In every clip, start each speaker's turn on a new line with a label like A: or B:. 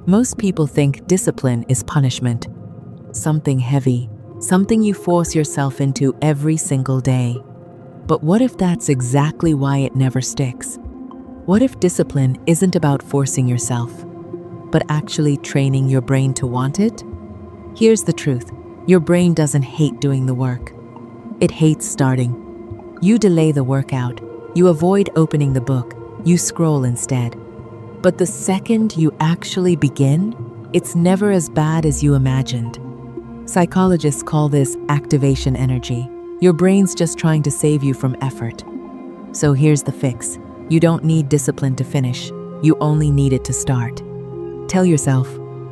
A: Most people think discipline is punishment, something heavy, something you force yourself into every single day. But what if that's exactly why it never sticks? What if discipline isn't about forcing yourself, but actually training your brain to want it? Here's the truth. Your brain doesn't hate doing the work. It hates starting. You delay the workout. You avoid opening the book. You scroll instead. But the second you actually begin, it's never as bad as you imagined. Psychologists call this activation energy. Your brain's just trying to save you from effort. So here's the fix. You don't need discipline to finish. You only need it to start. Tell yourself,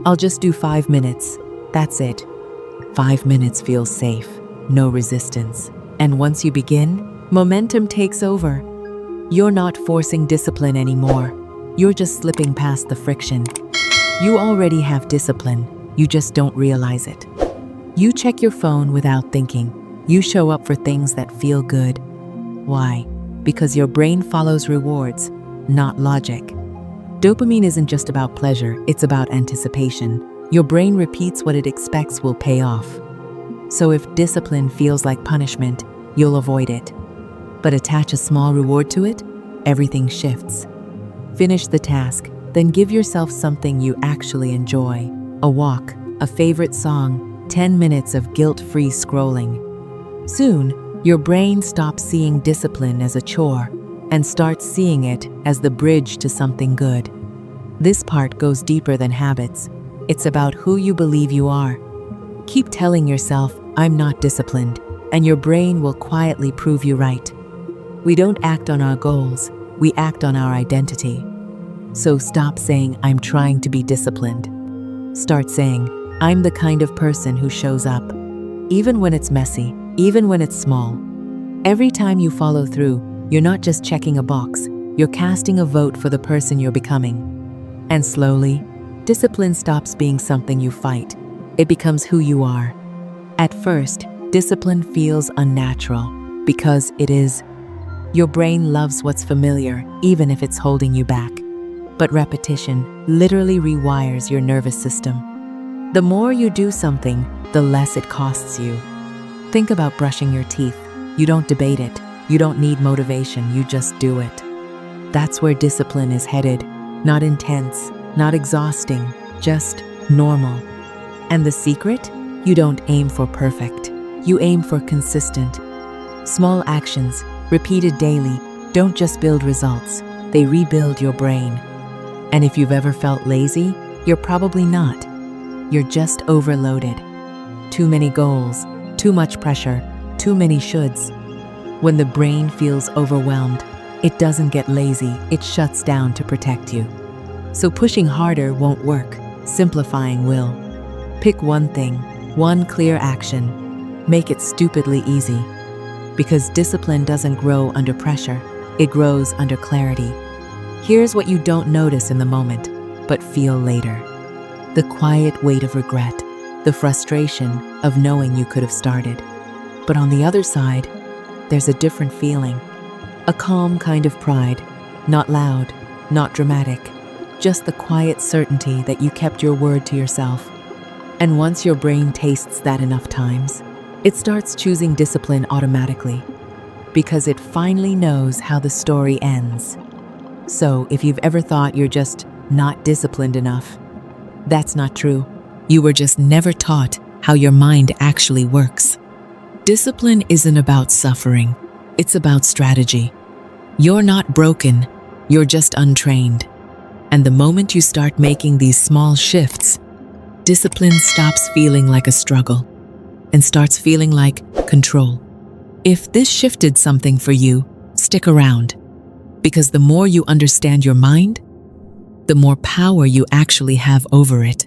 A: I'll just do 5 minutes. That's it. 5 minutes feels safe, no resistance. And once you begin, momentum takes over. You're not forcing discipline anymore. You're just slipping past the friction. You already have discipline, you just don't realize it. You check your phone without thinking. You show up for things that feel good. Why? Because your brain follows rewards, not logic. Dopamine isn't just about pleasure, it's about anticipation. Your brain repeats what it expects will pay off. So if discipline feels like punishment, you'll avoid it. But attach a small reward to it, everything shifts. Finish the task, then give yourself something you actually enjoy. A walk, a favorite song, 10 minutes of guilt-free scrolling. Soon, your brain stops seeing discipline as a chore and starts seeing it as the bridge to something good. This part goes deeper than habits. It's about who you believe you are. Keep telling yourself, I'm not disciplined, and your brain will quietly prove you right. We don't act on our goals, we act on our identity. So stop saying, I'm trying to be disciplined. Start saying, I'm the kind of person who shows up. Even when it's messy, even when it's small. Every time you follow through, you're not just checking a box, you're casting a vote for the person you're becoming. And slowly, discipline stops being something you fight. It becomes who you are. At first, discipline feels unnatural because it is. Your brain loves what's familiar, even if it's holding you back. But repetition literally rewires your nervous system. The more you do something, the less it costs you. Think about brushing your teeth. You don't debate it. You don't need motivation, you just do it. That's where discipline is headed. Not intense, not exhausting, just normal. And the secret? You don't aim for perfect. You aim for consistent. Small actions, repeated daily, don't just build results. They rebuild your brain. And if you've ever felt lazy, you're probably not. You're just overloaded. Too many goals, too much pressure, too many shoulds. When the brain feels overwhelmed, it doesn't get lazy, it shuts down to protect you. So pushing harder won't work, simplifying will. Pick one thing, one clear action. Make it stupidly easy. Because discipline doesn't grow under pressure, it grows under clarity. Here's what you don't notice in the moment, but feel later. The quiet weight of regret, the frustration of knowing you could have started. But on the other side, there's a different feeling. A calm kind of pride, not loud, not dramatic, just the quiet certainty that you kept your word to yourself. And once your brain tastes that enough times, it starts choosing discipline automatically, because it finally knows how the story ends. So if you've ever thought you're just not disciplined enough, that's not true. You were just never taught how your mind actually works. Discipline isn't about suffering, it's about strategy. You're not broken, you're just untrained. And the moment you start making these small shifts, discipline stops feeling like a struggle and starts feeling like control. If this shifted something for you, stick around. Because the more you understand your mind, the more power you actually have over it.